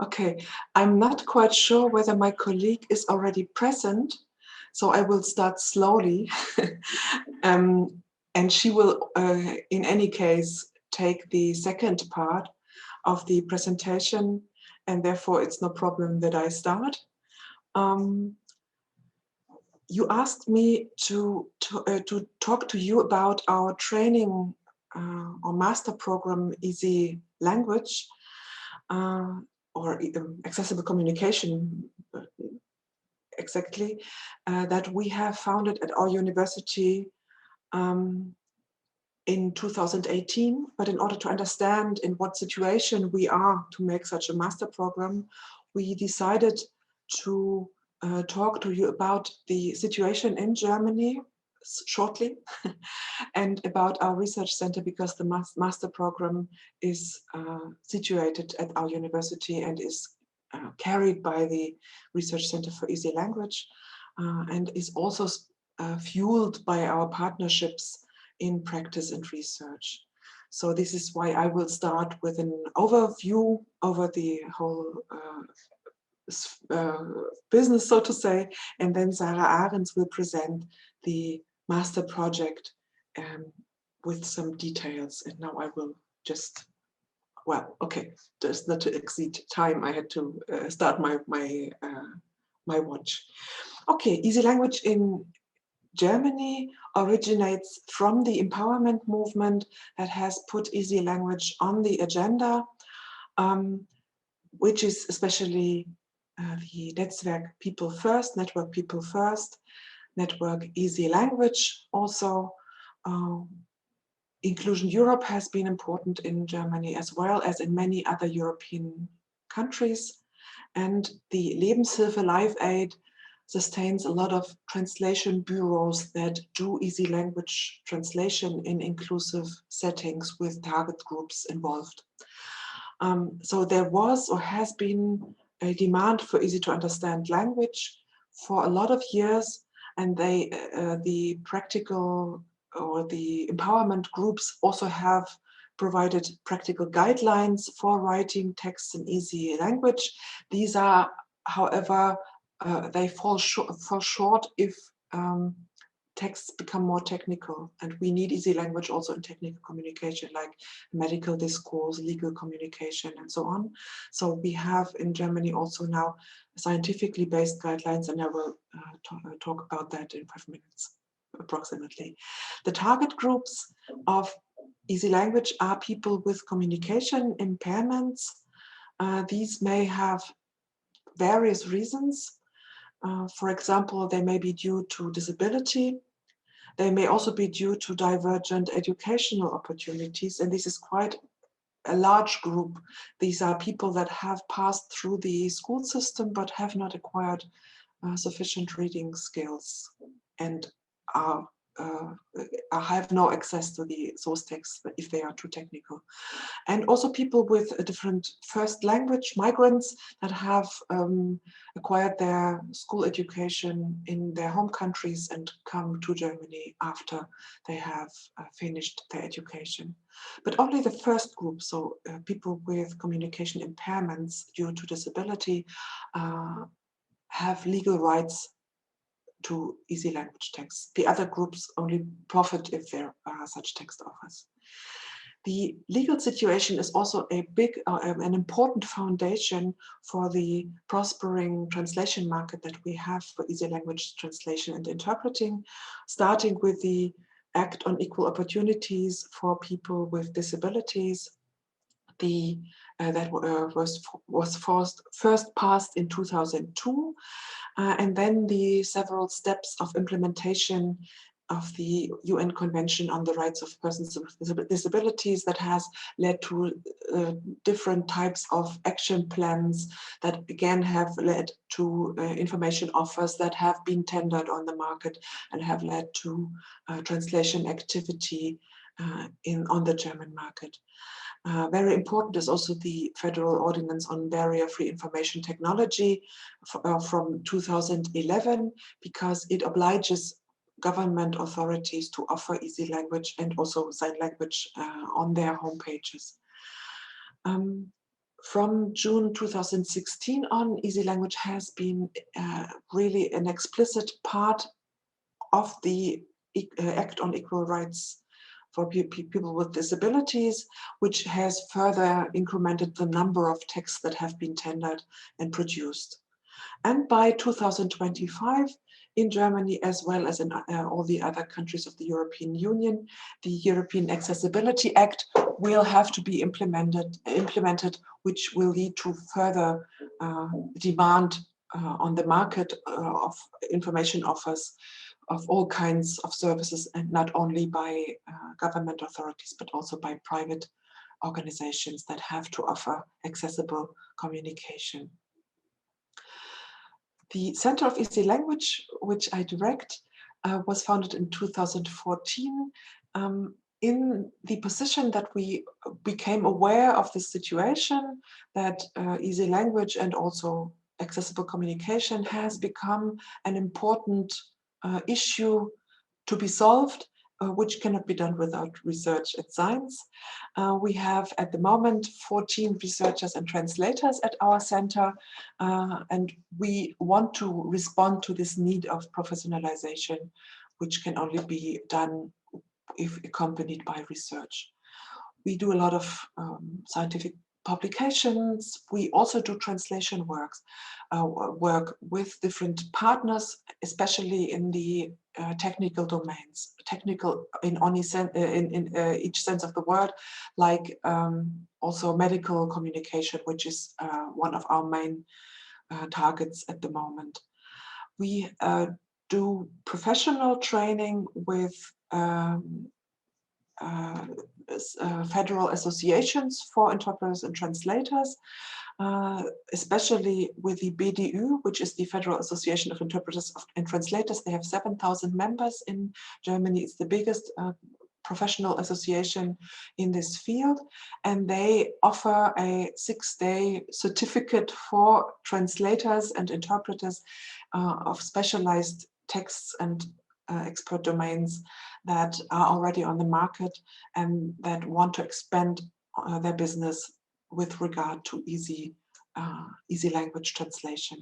Okay, I'm not quite sure whether my colleague is already present, so I will start slowly. And she will, in any case, take the second part of the presentation, and therefore it's no problem that I start. You asked me to talk to you about our training or master program, Easy Language, or accessible communication, exactly, that we have founded at our university in 2018. But in order to understand in what situation we are to make such a master program, we decided to talk to you about the situation in Germany shortly and about our research center, because the master program is situated at our university and is carried by the Research Center for Easy Language and is also fueled by our partnerships in practice and research. So this is why I will start with an overview over the whole business, so to say, and then Zara Arens will present the master project with some details. And now I will just, well, okay, just not to exceed time, I had to start my watch. Okay, Easy Language in Germany originates from the empowerment movement that has put easy language on the agenda, which is especially the Network People First, Network Easy Language also. Inclusion Europe has been important in Germany as well as in many other European countries. And the Lebenshilfe Live Aid sustains a lot of translation bureaus that do easy language translation in inclusive settings with target groups involved. So there was or has been a demand for easy to understand language for a lot of years, and the practical or the empowerment groups also have provided practical guidelines for writing texts in easy language. These are, however, they fall short if texts become more technical, and we need easy language also in technical communication, like medical discourse, legal communication, and so on. So we have in Germany also now scientifically based guidelines, and I will talk about that in 5 minutes approximately. The target groups of easy language are people with communication impairments. These may have various reasons. For example, they may be due to disability. They may also be due to divergent educational opportunities, and this is quite a large group. These are people that have passed through the school system but have not acquired sufficient reading skills and have no access to the source texts if they are too technical. And also people with a different first language, migrants that have acquired their school education in their home countries and come to Germany after they have finished their education. But only the first group, so people with communication impairments due to disability, have legal rights to easy language texts. The other groups only profit if there are such text offers. The legal situation is also a big, an important foundation for the prospering translation market that we have for easy language translation and interpreting, starting with the Act on Equal Opportunities for People with Disabilities. That was first passed in 2002, and then the several steps of implementation of the UN Convention on the Rights of Persons with Disabilities that has led to different types of action plans that again have led to information offers that have been tendered on the market and have led to translation activity on the German market. Very important is also the Federal Ordinance on Barrier-Free Information Technology from 2011, because it obliges government authorities to offer easy language and also sign language on their homepages. From June 2016 on, Easy Language has been really an explicit part of the Act on Equal Rights for people with disabilities, which has further incremented the number of texts that have been tendered and produced. And by 2025, in Germany, as well as in all the other countries of the European Union, the European Accessibility Act will have to be implemented, which will lead to further demand on the market of information offers of all kinds of services, and not only by government authorities, but also by private organizations that have to offer accessible communication. The Center of Easy Language, which I direct, was founded in 2014 in the position that we became aware of the situation that easy language and also accessible communication has become an important issue to be solved, which cannot be done without research and science. We have at the moment 14 researchers and translators at our center, and we want to respond to this need of professionalization, which can only be done if accompanied by research. We do a lot of scientific publications. We also do translation work with different partners, especially in the technical domains, technical in each sense of the word, like also medical communication, which is one of our main targets at the moment. We do professional training with federal associations for interpreters and translators, especially with the BDU, which is the Federal Association of Interpreters and Translators. They have 7,000 members in Germany. It's the biggest professional association in this field, and they offer a 6-day certificate for translators and interpreters of specialized texts and expert domains that are already on the market and that want to expand their business with regard to easy language translation.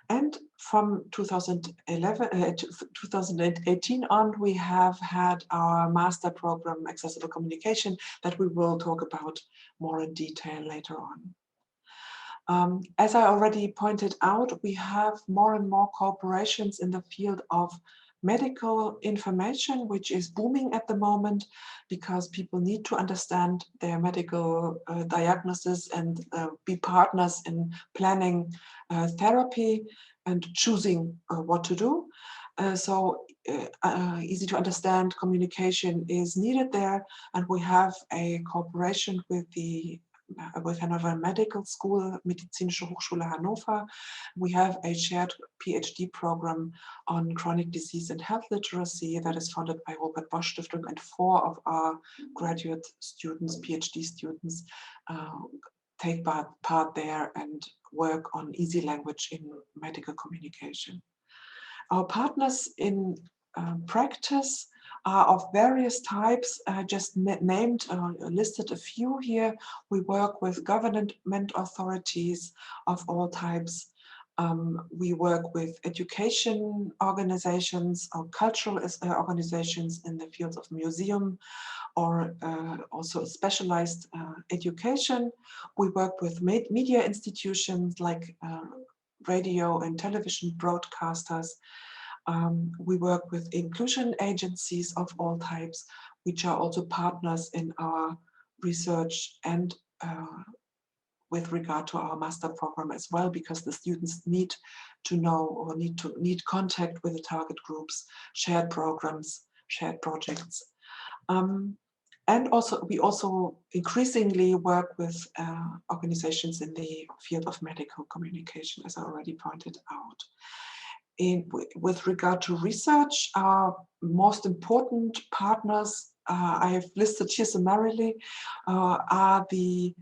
And from 2018 on, we have had our master program, Accessible Communication, that we will talk about more in detail later on. As I already pointed out, we have more and more cooperations in the field of medical information, which is booming at the moment because people need to understand their medical diagnosis and be partners in planning therapy and choosing what to do. So easy to understand communication is needed there, and we have a cooperation with Hannover Medical School, Medizinische Hochschule Hannover. We have a shared PhD program on chronic disease and health literacy that is funded by Robert Bosch Stiftung, and 4 of our graduate students, PhD students, take part there and work on easy language in medical communication. Our partners in practice are of various types. I just named, listed a few here. We work with government authorities of all types. We work with education organizations or cultural organizations in the fields of museum or also specialized education. We work with media institutions like radio and television broadcasters. We work with inclusion agencies of all types, which are also partners in our research and with regard to our master program as well, because the students need to know or need contact with the target groups, shared programs, shared projects. And also, we also increasingly work with organizations in the field of medical communication, as I already pointed out. With regard to research, our most important partners, I have listed here summarily, are the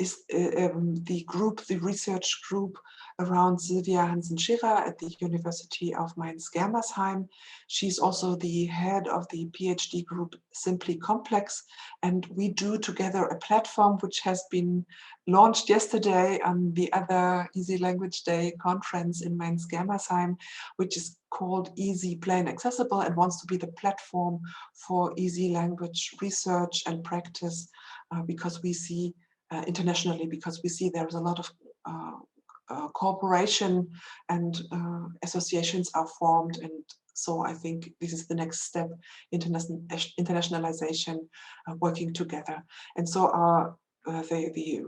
is the research group around Sylvia Hansen-Schirrer at the University of Mainz-Germersheim. She's also the head of the PhD group Simply Complex, and we do together a platform which has been launched yesterday on the other Easy Language Day conference in Mainz-Germersheim, which is called Easy Plain Accessible and wants to be the platform for easy language research and practice, because we see internationally, because we see there's a lot of cooperation and associations are formed, and so I think this is the next step, internationalization, working together. And so the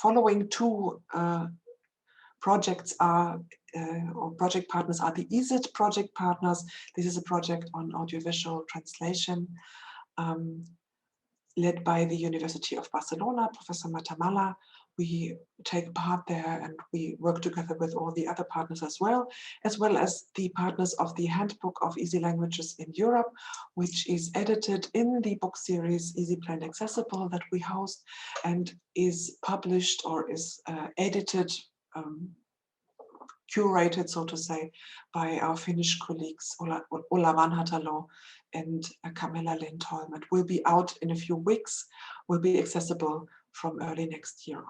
following two projects are, or project partners are the ESIT project partners. This is a project on audiovisual translation, led by the University of Barcelona, Professor Matamala. We take part there and we work together with all the other partners as well as the partners of the Handbook of Easy Languages in Europe, which is edited in the book series Easy Plain Accessible that we host, and is published or is edited, curated, so to say, by our Finnish colleagues Ola Vanhatalo and Camilla Lindholm. It will be out in a few weeks, will be accessible from early next year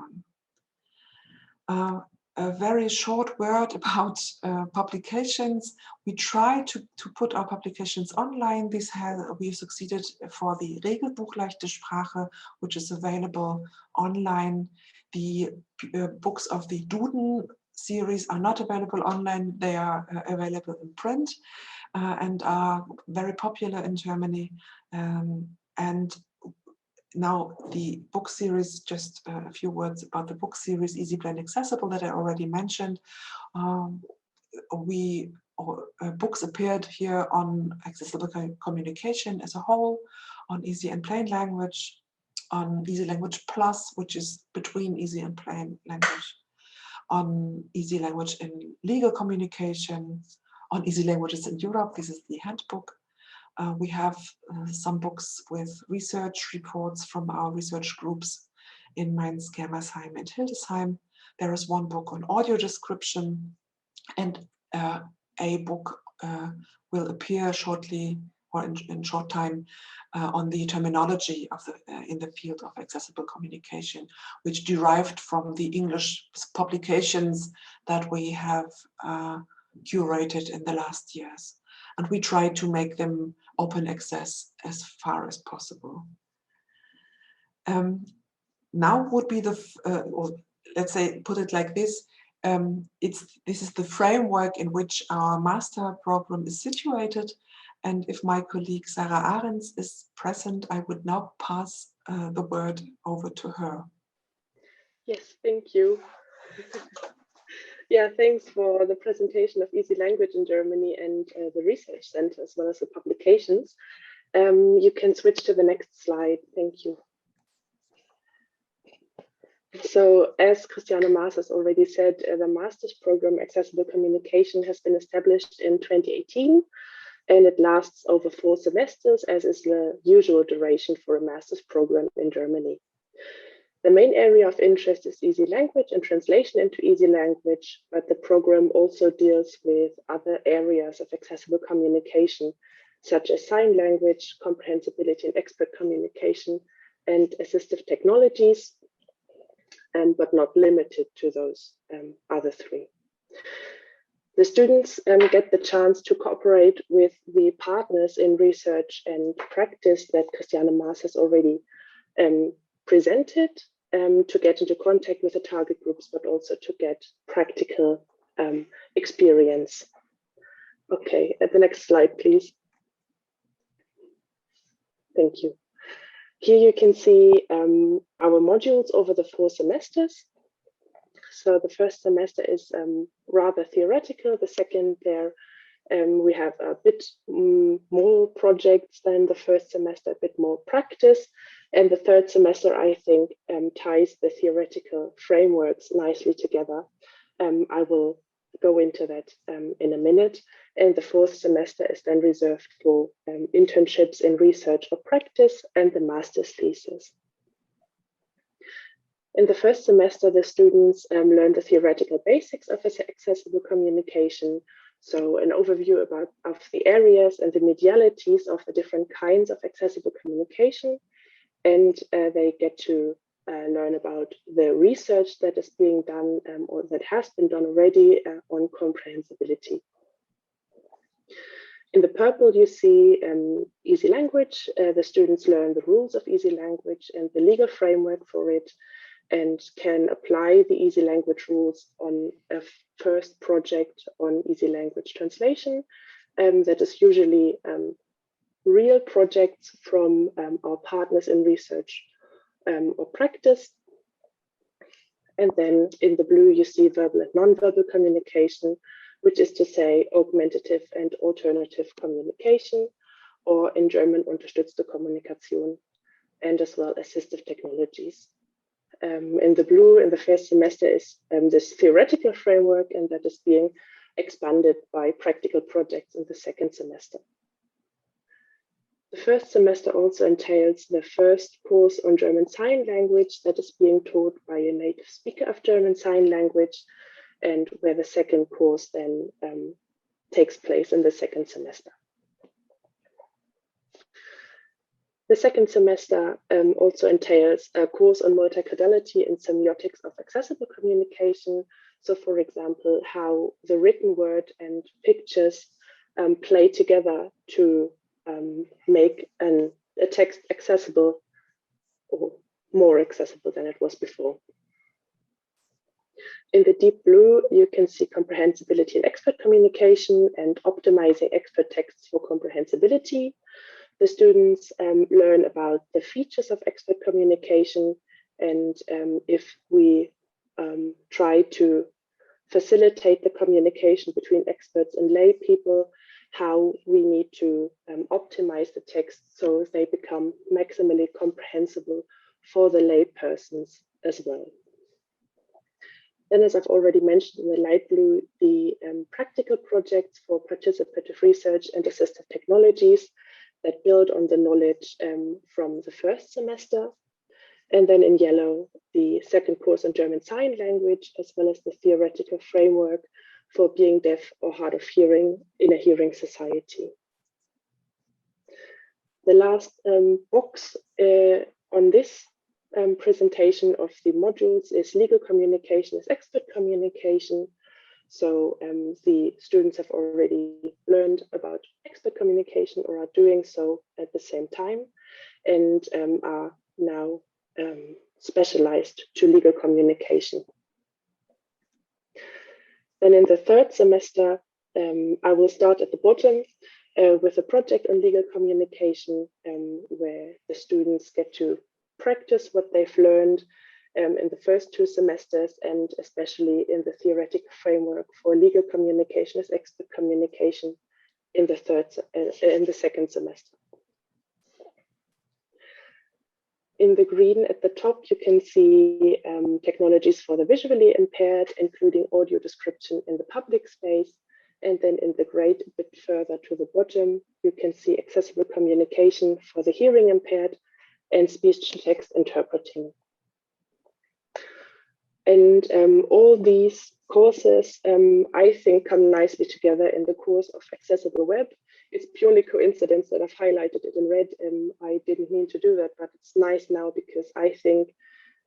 on. A very short word about publications. We try to put our publications online. We succeeded for the Regelbuch Leichte Sprache, which is available online. The books of the Duden series are not available online. They are available in print and are very popular in Germany. And now the book series, just a few words about the book series Easy Plain Accessible that I already mentioned. Books appeared here on accessible communication as a whole, on Easy and Plain Language, on Easy Language Plus, which is between Easy and Plain Language, on Easy Language in Legal Communication, on Easy Languages in Europe. This is the handbook. We have some books with research reports from our research groups in Mainz, Germersheim and Hildesheim. There is one book on audio description, and a book will appear shortly or in short time on the terminology of in the field of accessible communication, which derived from the English publications that we have curated in the last years. And we try to make them open access as far as possible. Now would be or let's say, put it like this, this is the framework in which our master program is situated. And if my colleague Zara Arens is present, I would now pass the word over to her. Yes, thank you. Yeah, thanks for the presentation of Easy Language in Germany and the Research Center, as well as the publications. You can switch to the next slide. Thank you. So, as Christiana Maas has already said, the master's program Accessible Communication has been established in 2018, and it lasts over 4 semesters, as is the usual duration for a master's program in Germany. The main area of interest is easy language and translation into easy language, but the program also deals with other areas of accessible communication, such as sign language, comprehensibility and expert communication, and assistive technologies, but not limited to those other 3. The students get the chance to cooperate with the partners in research and practice that Christiana Maas has already presented, to get into contact with the target groups, but also to get practical experience. Okay, at the next slide, please. Thank you. Here you can see our modules over the 4 semesters. So the first semester is rather theoretical. The second there, we have a bit more projects than the first semester, a bit more practice. And the third semester, I think, ties the theoretical frameworks nicely together. I will go into that in a minute. And the 4th semester is then reserved for internships in research or practice and the master's thesis. In the first semester, the students learn the theoretical basics of accessible communication. So an overview of the areas and the medialities of the different kinds of accessible communication. And they get to learn about the research that is being done or that has been done already on comprehensibility. In the purple, you see easy language. The students learn the rules of easy language and the legal framework for it, and can apply the easy language rules on a first project on easy language translation. That is usually real projects from our partners in research or practice. And then in the blue, you see verbal and non-verbal communication, which is to say augmentative and alternative communication, or in German unterstützte Kommunikation, and as well assistive technologies. In the blue, in the first semester, is this theoretical framework, and that is being expanded by practical projects in the second semester. The first semester also entails the first course on German Sign Language that is being taught by a native speaker of German Sign Language, and where the second course then takes place in the second semester. The second semester also entails a course on multicodality and semiotics of accessible communication. So, for example, how the written word and pictures play together to make a text accessible, or more accessible than it was before. In the deep blue, you can see comprehensibility in expert communication and optimizing expert texts for comprehensibility. The students learn about the features of expert communication, and if we try to facilitate the communication between experts and lay people, how we need to optimize the text so they become maximally comprehensible for the lay persons as well. Then, as I've already mentioned in the light blue, the practical projects for participative research and assistive technologies that build on the knowledge from the first semester. And then in yellow, the second course on German Sign Language, as well as the theoretical framework for being deaf or hard of hearing in a hearing society. The last box on this presentation of the modules is legal communication as expert communication. So the students have already learned about expert communication or are doing so at the same time, and are now specialized to legal communication. Then in the third semester, I will start at the bottom with a project on legal communication, where the students get to practice what they've learned in the first two semesters, and especially in the theoretical framework for legal communication as expert communication in the second semester. In the green at the top, you can see technologies for the visually impaired, including audio description in the public space. And then in the gray, a bit further to the bottom, you can see accessible communication for the hearing impaired and speech-to-text interpreting. And all these courses, I think, come nicely together in the course of Accessible Web. It's purely coincidence that I've highlighted it in red. I didn't mean to do that, but it's nice now because I think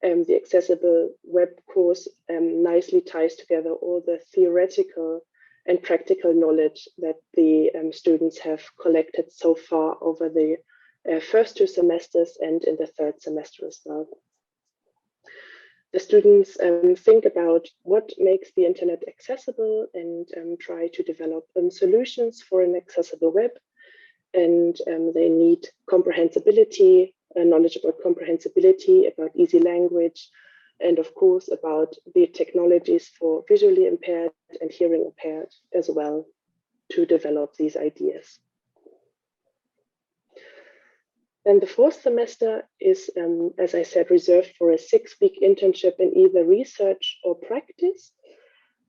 the Accessible Web course nicely ties together all the theoretical and practical knowledge that the students have collected so far over the first two semesters and in the third semester as well. The students think about what makes the internet accessible and try to develop solutions for an accessible web. And they need comprehensibility, knowledge about comprehensibility, about easy language, and of course about the technologies for visually impaired and hearing impaired as well to develop these ideas. Then the fourth semester is, as I said, reserved for a 6-week internship in either research or practice.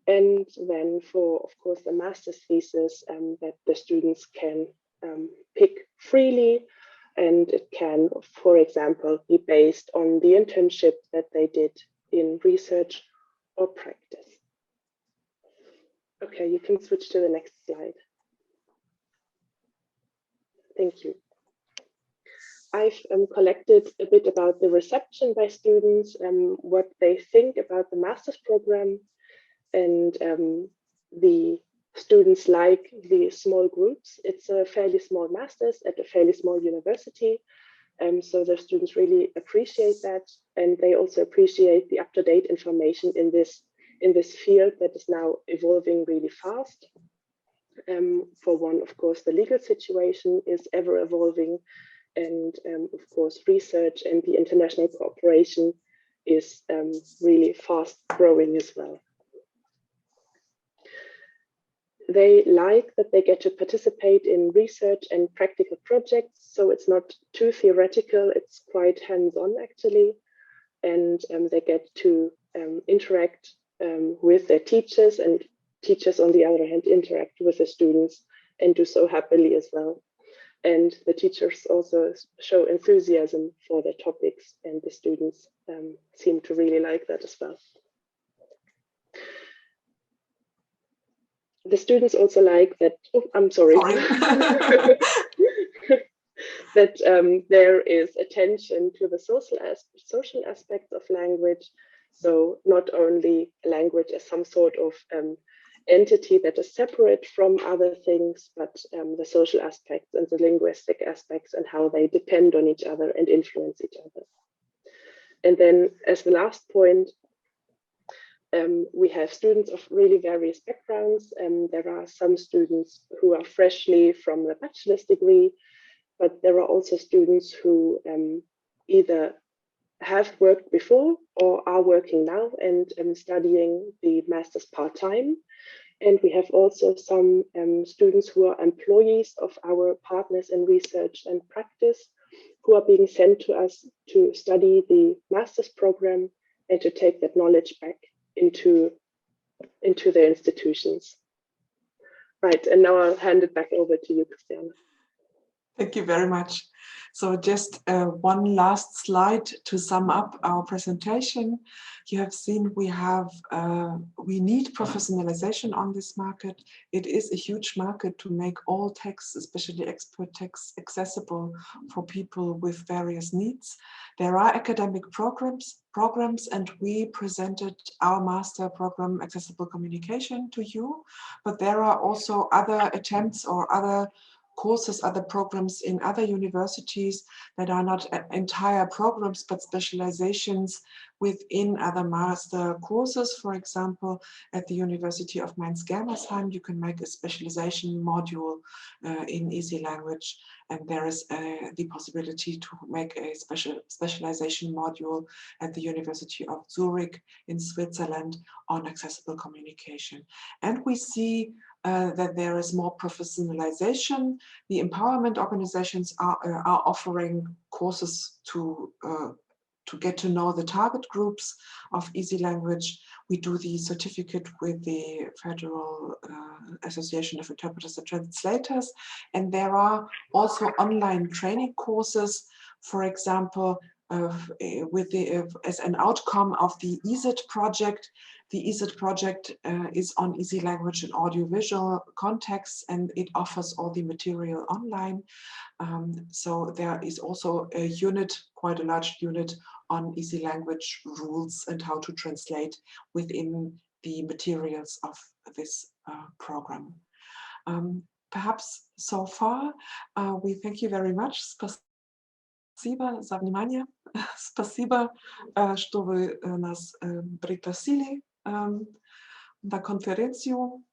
And then for, of course, the master's thesis that the students can pick freely. And it can, for example, be based on the internship that they did in research or practice. Okay, you can switch to the next slide. Thank you. I've collected a bit about the reception by students, what they think about the master's program, and the students like the small groups. It's a fairly small master's at a fairly small university, so the students really appreciate that, and they also appreciate the up-to-date information in this field that is now evolving really fast. For one, of course, the legal situation is ever evolving, and of course, research and the international cooperation is really fast growing as well. They like that they get to participate in research and practical projects, so it's not too theoretical, it's quite hands-on actually, and they get to interact with their teachers, and teachers on the other hand interact with the students and do so happily as well. And the teachers also show enthusiasm for their topics, and the students seem to really like that as well. The students also like that, oh, I'm sorry, that there is attention to the social aspects of language. So not only language as some sort of entity that is separate from other things, but the social aspects and the linguistic aspects and how they depend on each other and influence each other. And then as the last point, we have students of really various backgrounds. There are some students who are freshly from the bachelor's degree, but there are also students who either have worked before or are working now and studying the master's part-time. And we have also some students who are employees of our partners in research and practice who are being sent to us to study the master's program and to take that knowledge back into their institutions. Right, and now I'll hand it back over to you, Kристиана. Thank you very much. So just one last slide to sum up our presentation. You have seen we need professionalization on this market. It is a huge market to make all texts, especially expert texts, accessible for people with various needs. There are academic programs, and we presented our master program, Accessible Communication, to you, but there are also other attempts or other courses, other programs in other universities that are not entire programs, but specializations within other master courses. For example, at the University of Mainz-Germersheim, you can make a specialization module in easy language, and there is the possibility to make a specialization module at the University of Zurich in Switzerland on accessible communication. And we see that there is more professionalization. The empowerment organizations are offering courses to get to know the target groups of easy language. We do the certificate with the Federal Association of Interpreters and Translators, and there are also online training courses, for example, as an outcome of the ESIT project. The ESIT project is on easy language and audiovisual contexts, and it offers all the material online. So there is also a unit, quite a large unit, on easy language rules and how to translate within the materials of this program. Perhaps so far, we thank you very much. Спасибо за внимание. Спасибо, что вы нас пригласили на конференцию.